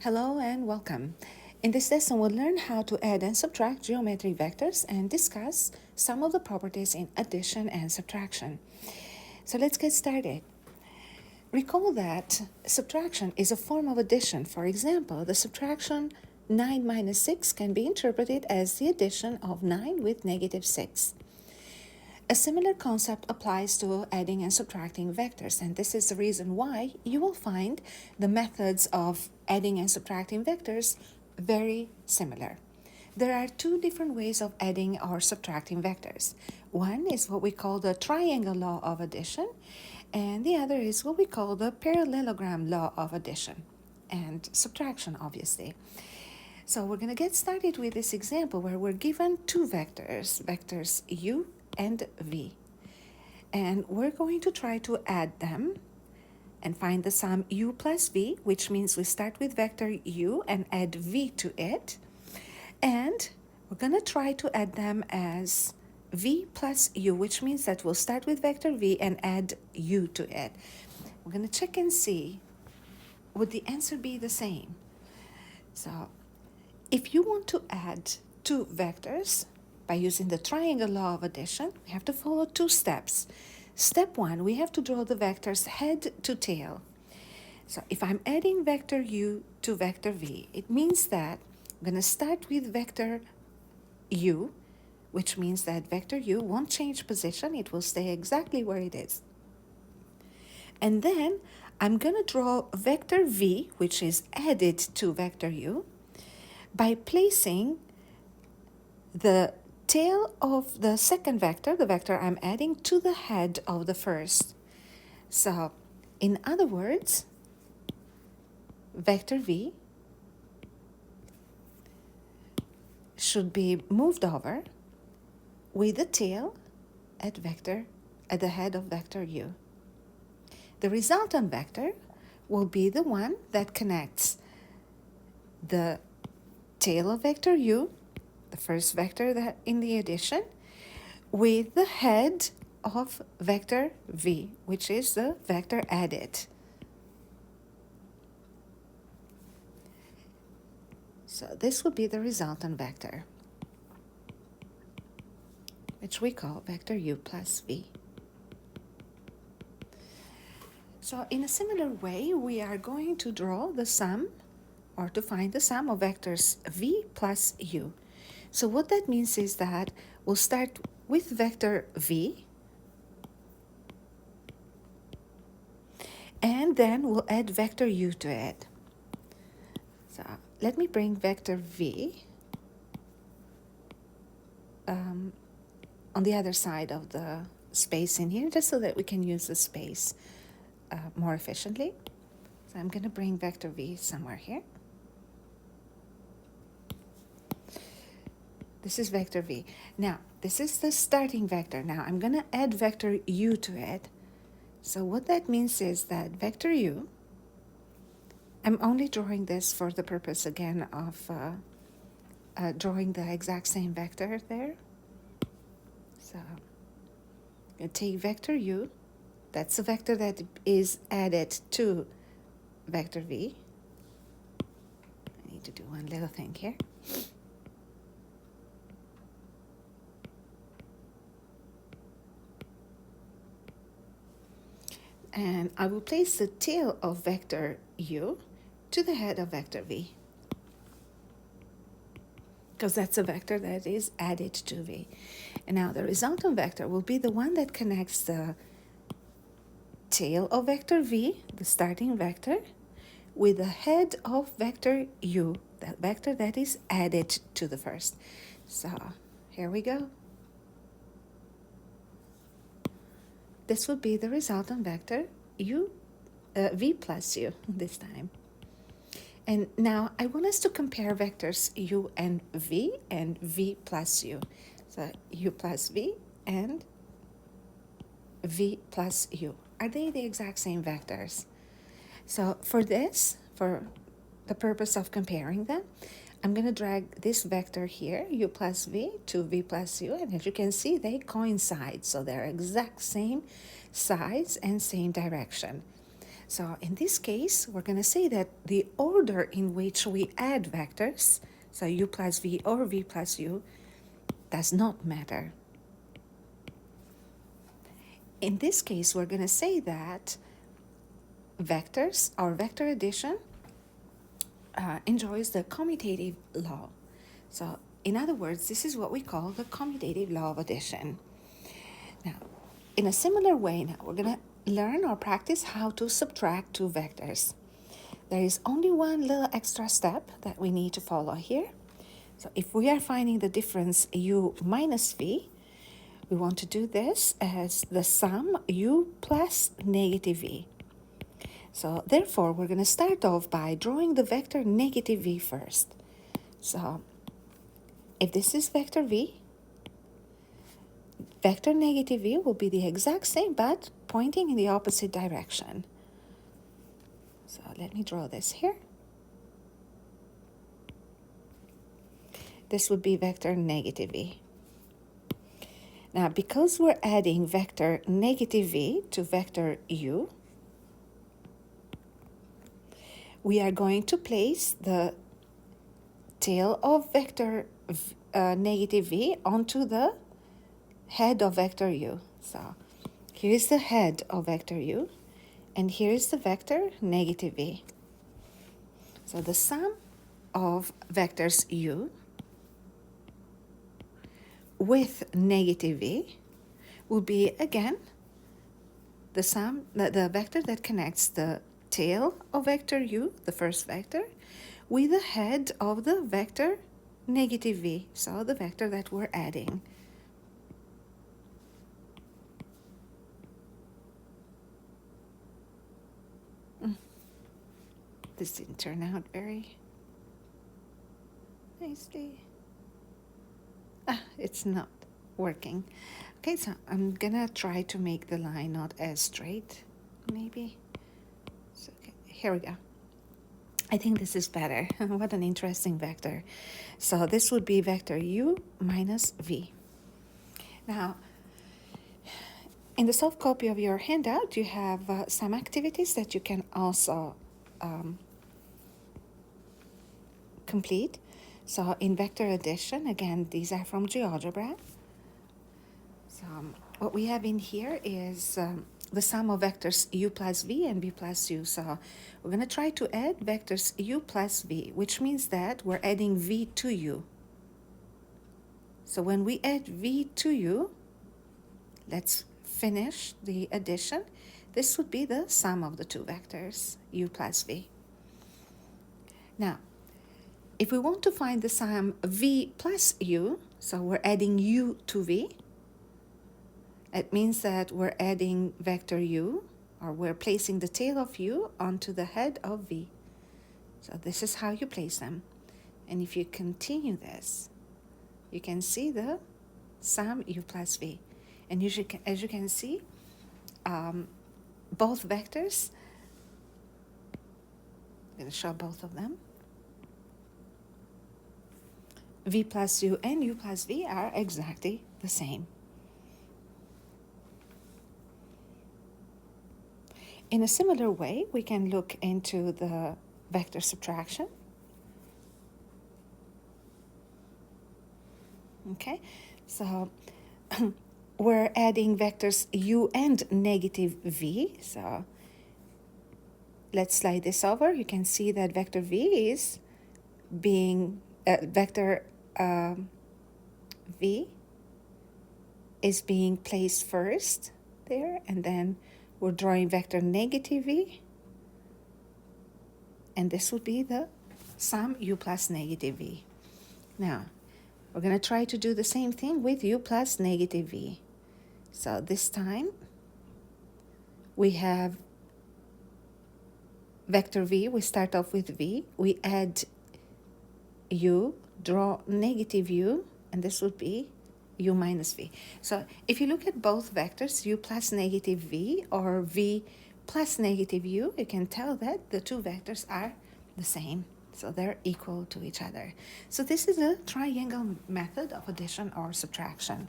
Hello and welcome. In this lesson, we'll learn how to add and subtract geometric vectors and discuss some of the properties in addition and subtraction. So let's get started. Recall that subtraction is a form of addition. For example, the subtraction 9 minus 6 can be interpreted as the addition of 9 with negative 6. A similar concept applies to adding and subtracting vectors, and this is the reason why you will find the methods of adding and subtracting vectors very similar. There are two different ways of adding or subtracting vectors. One is what we call the triangle law of addition, and the other is what we call the parallelogram law of addition and subtraction, obviously. So we're going to get started with this example where we're given two vectors u and v. And we're going to try to add them and find the sum u plus v, which means we start with vector u and add v to it. And we're going to try to add them as v plus u, which means that we'll start with vector v and add u to it. We're going to check and see, would the answer be the same? So if you want to add two vectors by using the triangle law of addition, we have to follow two steps. Step one, we have to draw the vectors head to tail. So if I'm adding vector u to vector v, it means that I'm going to start with vector u, which means that vector u won't change position. It will stay exactly where it is. And then I'm going to draw vector v, which is added to vector u, by placing the tail of the second vector, the vector I'm adding, to the head of the first. So, in other words, vector v should be moved over with the tail at the head of vector u. The resultant vector will be the one that connects the tail of vector u, the first vector that in the addition, with the head of vector v, which is the vector added. So this would be the resultant vector, which we call vector u plus v. So in a similar way, we are going to draw the sum, or to find the sum of vectors v plus u. So what that means is that we'll start with vector v, and then we'll add vector u to it. So let me bring vector v on the other side of the space in here, just so that we can use the space more efficiently. So I'm going to bring vector v somewhere here. This is vector v. Now, this is the starting vector. Now, I'm going to add vector u to it. So what that means is that vector u, I'm only drawing this for the purpose, again, of drawing the exact same vector there. So I'm going to take vector u. That's the vector that is added to vector v. I need to do one little thing here. And I will place the tail of vector u to the head of vector v, because that's a vector that is added to v. And now the resultant vector will be the one that connects the tail of vector v, the starting vector, with the head of vector u, that vector that is added to the first. So here we go. This would be the resultant vector v plus u this time. And now I want us to compare vectors u and v plus u. So u plus v and v plus u. Are they the exact same vectors? So for this, for the purpose of comparing them, I'm going to drag this vector here, u plus v, to v plus u, and as you can see, they coincide. So they're exact same size and same direction. So in this case, we're going to say that the order in which we add vectors, so u plus v or v plus u, does not matter. In this case, we're going to say that vectors or vector addition enjoys the commutative law. So in other words, this is what we call the commutative law of addition. Now, in a similar way, now we're going to learn or practice how to subtract two vectors. There is only one little extra step that we need to follow here. So if we are finding the difference u minus v, we want to do this as the sum u plus negative v. So therefore, we're going to start off by drawing the vector negative v first. So if this is vector v, vector negative v will be the exact same but pointing in the opposite direction. So let me draw this here. This would be vector negative v. Now, because we're adding vector negative v to vector u, we are going to place the tail of vector negative v onto the head of vector u. So here is the head of vector u, and here is the vector negative v. So the sum of vectors u with negative v will be, again, the sum, the vector that connects the tail of vector u, the first vector, with the head of the vector negative v, so the vector that we're adding. This didn't turn out very nicely. It's not working. Okay, so I'm gonna try to make the line not as straight, maybe. So, okay, here we go. I think this is better. What an interesting vector. So this would be vector u minus v. Now, in the soft copy of your handout, you have some activities that you can also complete. So in vector addition, again, these are from GeoGebra. So what we have in here is the sum of vectors u plus v and v plus u. So we're going to try to add vectors u plus v, which means that we're adding v to u. So when we add v to u, let's finish the addition. This would be the sum of the two vectors, u plus v. Now, if we want to find the sum v plus u, so we're adding u to v, it means that we're adding vector u, or we're placing the tail of u onto the head of v. So this is how you place them. And if you continue this, you can see the sum u plus v. And as you can see, both vectors, I'm going to show both of them. V plus u and u plus v are exactly the same. In a similar way, we can look into the vector subtraction. Okay, so we're adding vectors u and negative v. So let's slide this over. You can see that vector v is being vector v is being placed first there, and then we're drawing vector negative v, and this would be the sum u plus negative v. Now, we're going to try to do the same thing with u plus negative v. So this time, we have vector v, we start off with v, we add u, draw negative u, and this would be u minus v. So if you look at both vectors, u plus negative v or v plus negative u, you can tell that the two vectors are the same. So they're equal to each other. So this is a triangle method of addition or subtraction.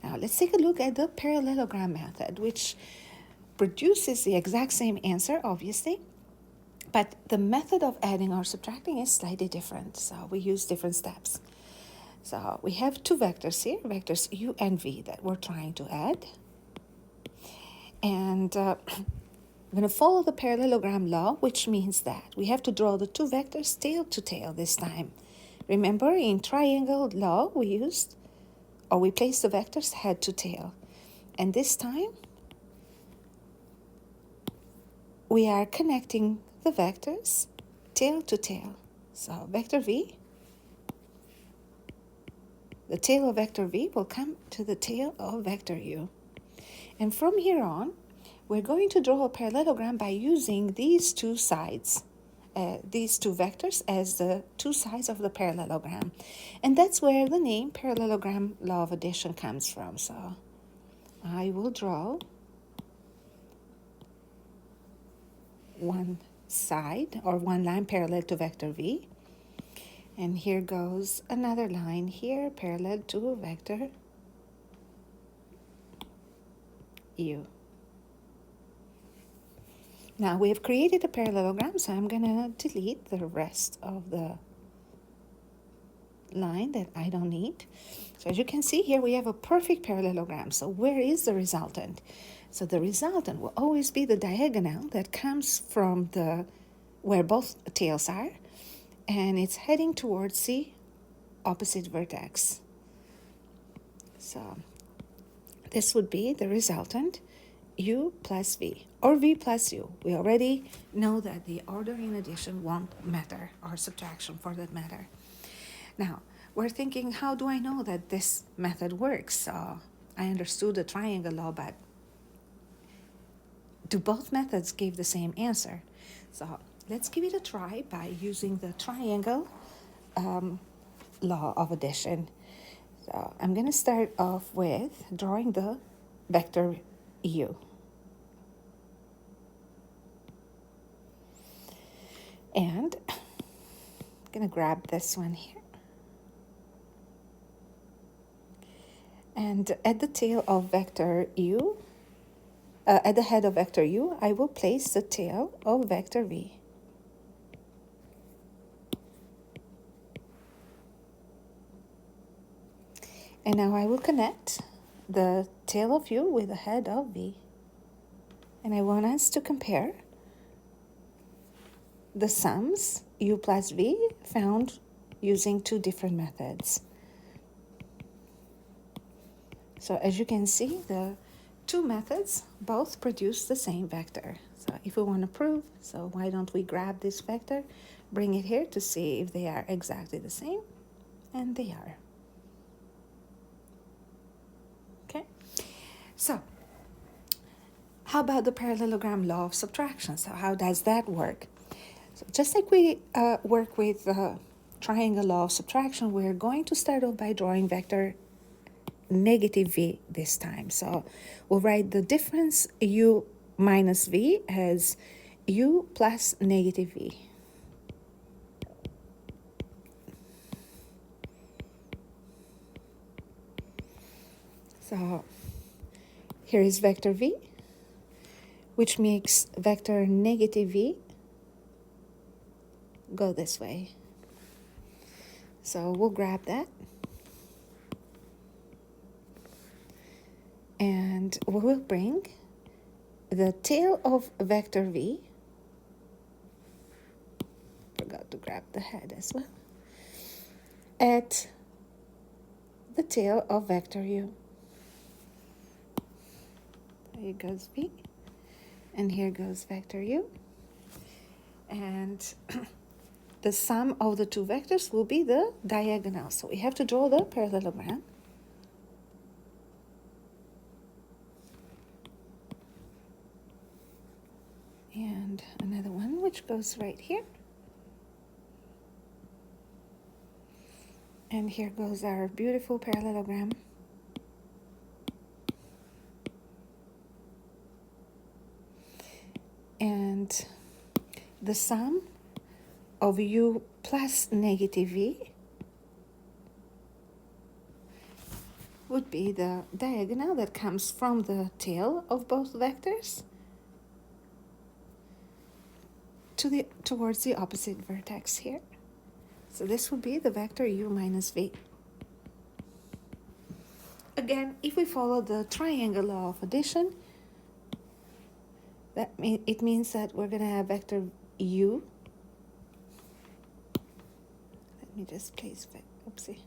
Now let's take a look at the parallelogram method, which produces the exact same answer, obviously, but the method of adding or subtracting is slightly different. So we use different steps. So we have two vectors here, vectors u and v, that we're trying to add. And I'm going to follow the parallelogram law, which means that we have to draw the two vectors tail to tail this time. Remember, in triangle law, we placed the vectors head to tail. And this time, we are connecting the vectors tail to tail. So vector v, the tail of vector v will come to the tail of vector u. And from here on, we're going to draw a parallelogram by using these two sides, these two vectors as the two sides of the parallelogram. And that's where the name parallelogram law of addition comes from. So I will draw one side or one line parallel to vector v. And here goes another line here parallel to vector u. Now we have created a parallelogram, so I'm going to delete the rest of the line that I don't need. So as you can see here, we have a perfect parallelogram. So where is the resultant? So the resultant will always be the diagonal that comes from where both tails are, and it's heading towards the opposite vertex. So this would be the resultant, u plus v, or v plus u. We already know that the order in addition won't matter, or subtraction for that matter. Now, we're thinking, how do I know that this method works? I understood the triangle law, but do both methods give the same answer? So let's give it a try by using the triangle law of addition. So I'm going to start off with drawing the vector u. And I'm going to grab this one here. And at the tail of vector u, at the head of vector u, I will place the tail of vector v. And now I will connect the tail of u with the head of v. And I want us to compare the sums u plus v found using two different methods. So as you can see, the two methods both produce the same vector. So if we want to prove, so why don't we grab this vector, bring it here to see if they are exactly the same, and they are. Okay, so how about the parallelogram law of subtraction? So how does that work? So just like we work with the triangle law of subtraction, we're going to start off by drawing vector negative v this time. So we'll write the difference u minus v as u plus negative v. So here is vector v, which makes vector negative v go this way. So we'll grab that. And we will bring the tail of vector v, forgot to grab the head as well, at the tail of vector u. Here goes v, and here goes vector u. And the sum of the two vectors will be the diagonal. So we have to draw the parallelogram. And another one which goes right here. And here goes our beautiful parallelogram. And the sum of u plus negative v would be the diagonal that comes from the tail of both vectors towards the opposite vertex here. So this would be the vector u minus v. Again, if we follow the triangle law of addition, it means that we're going to have vector u. Let me just place, oopsie.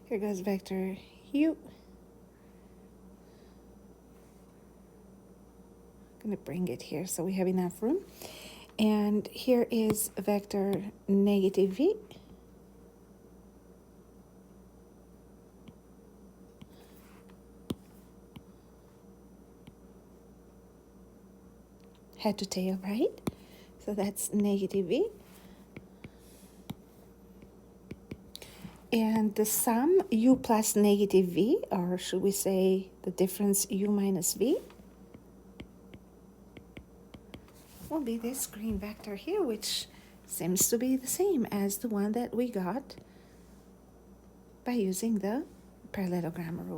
Here goes vector u. I'm going to bring it here so we have enough room. And here is vector negative v. Head to tail, right? So that's negative v. And the sum u plus negative v, or should we say the difference u minus v, will be this green vector here, which seems to be the same as the one that we got by using the parallelogram rule.